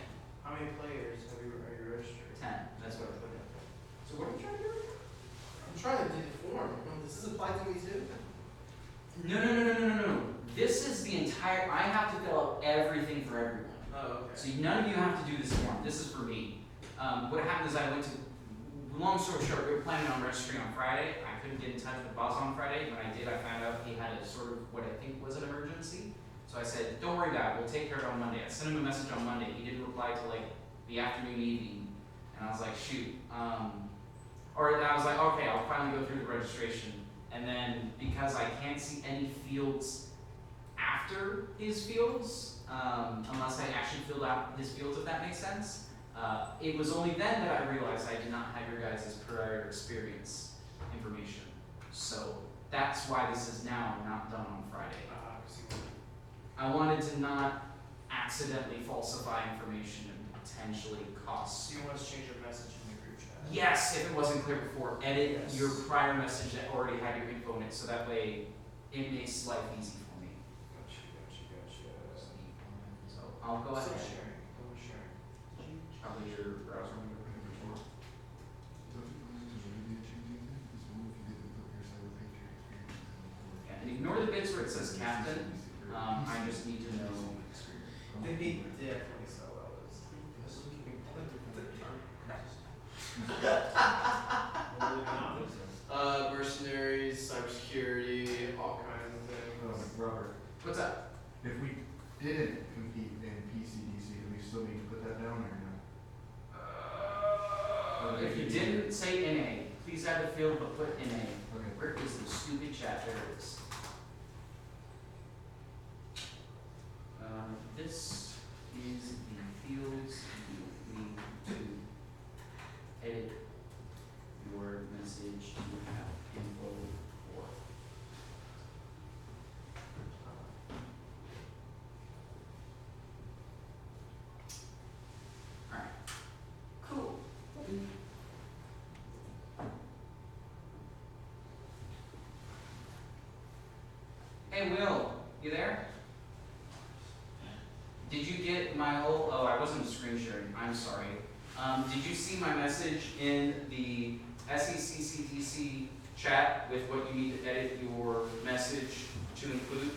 How many players are you registered? 10. That's what I put in. So what are you trying to do right now? I'm trying to do the form. Does this apply to me too? No. This is the entire. I have to fill out everything for everyone. Oh, okay. So none of you have to do this form. This is for me. What happened is I went to. Long story short, we were planning on registering on Friday. I couldn't get in touch with Boz on Friday. When I did, I found out he had a sort of what I think was an emergency. So I said, "Don't worry about it. We'll take care of it on Monday." I sent him a message on Monday. He didn't reply till like the afternoon, evening, and I was like, "Shoot." Or I was like, "Okay, I'll finally go through the registration." And then because I can't see any fields after his fields, unless I actually filled out his fields, if that makes sense. It was only then that I realized I did not have your guys' prior experience information. So that's why this is now not done on Friday. I wanted to not accidentally falsify information and potentially cost. So you want us to change your message in the group chat? Yes, if it wasn't clear before, edit Yes. your prior message that already had your info in it, so that way it makes life easy for me. Gotcha. So I'll go Still ahead. sharing. Go sharing. Probably your browser. Yeah, and ignore the bits where it says captain. I just need to know. They need definitely so well. Mercenaries, cybersecurity, all kinds of things. Robert, What's up? if we didn't compete in PCDC, do we still need to put that down or no? If you didn't say NA, please add the field but put NA. Okay. Where is the stupid chat? There it is. This is the fields you need to edit your message to have info for. Alright. Cool. Hey Will, you there? Did you get my whole, oh, I wasn't screen sharing, I'm sorry. Did you see my message in the SECCTC chat with what you need to edit your message to include?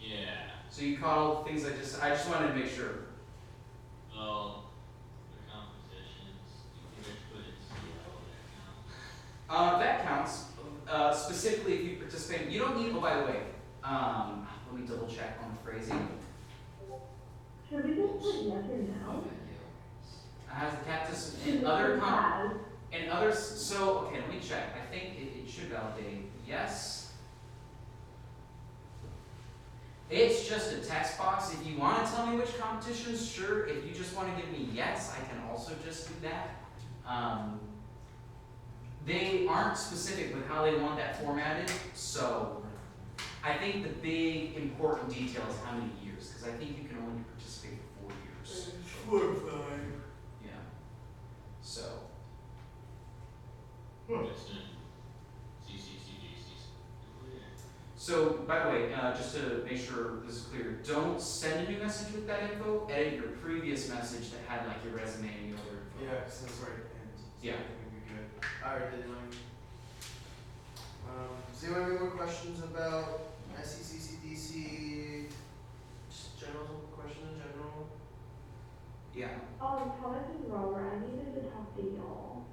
Yeah. So you caught all the things I just wanted to make sure. Well, the compositions, you can just put in CL there now. That counts. Specifically if you participate, you don't need, oh, by the way, let me double check on the phrasing. Should we just put yes or no? Has the cactus in other in others, so, okay, let me check. I think it should validate yes. It's just a text box. If you want to tell me which competitions, sure. If you just want to give me yes, I can also just do that. They aren't specific with how they want that formatted, so I think the big important detail is how many years, because I think you can only participate for 4 years. 4 or 5. Yeah. So. Just in CCCDCs. So, by the way, just to make sure this is clear, don't send a new message with that info. Edit your previous message that had like your resume and your other info. Yeah, because that's right. Yeah. Would be good. I already did mine. Does anyone have any more questions about SECCDC? Just general question in general. Yeah. Thomas and Robert, I needed to talk to y'all.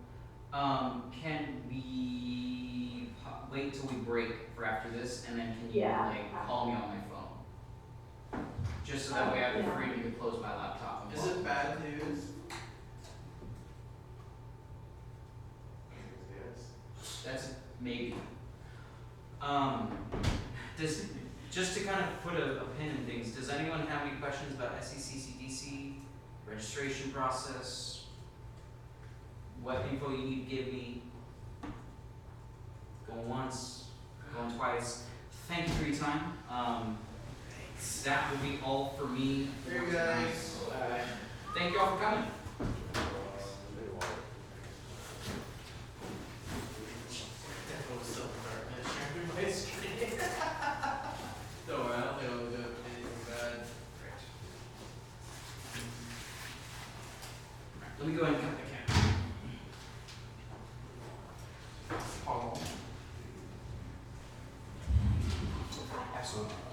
Can we wait till we break for after this, and then can you Yeah. like call me on my phone? Just so that way I have the Yeah. freedom to close my laptop. and Is walk. it bad news? Yes. That's maybe. Does just to kind of put a pin in things, does anyone have any questions about SECCDC, registration process, what info you need to give me. Going once, going twice. Thank you for your time. That will be all for me. Here you guys. Thank you all for coming. Definitely was still darkness sharing my screen. Don't worry, I don't think I'll do anything bad. Let me go ahead and cut the camera. Pause. Absolutely.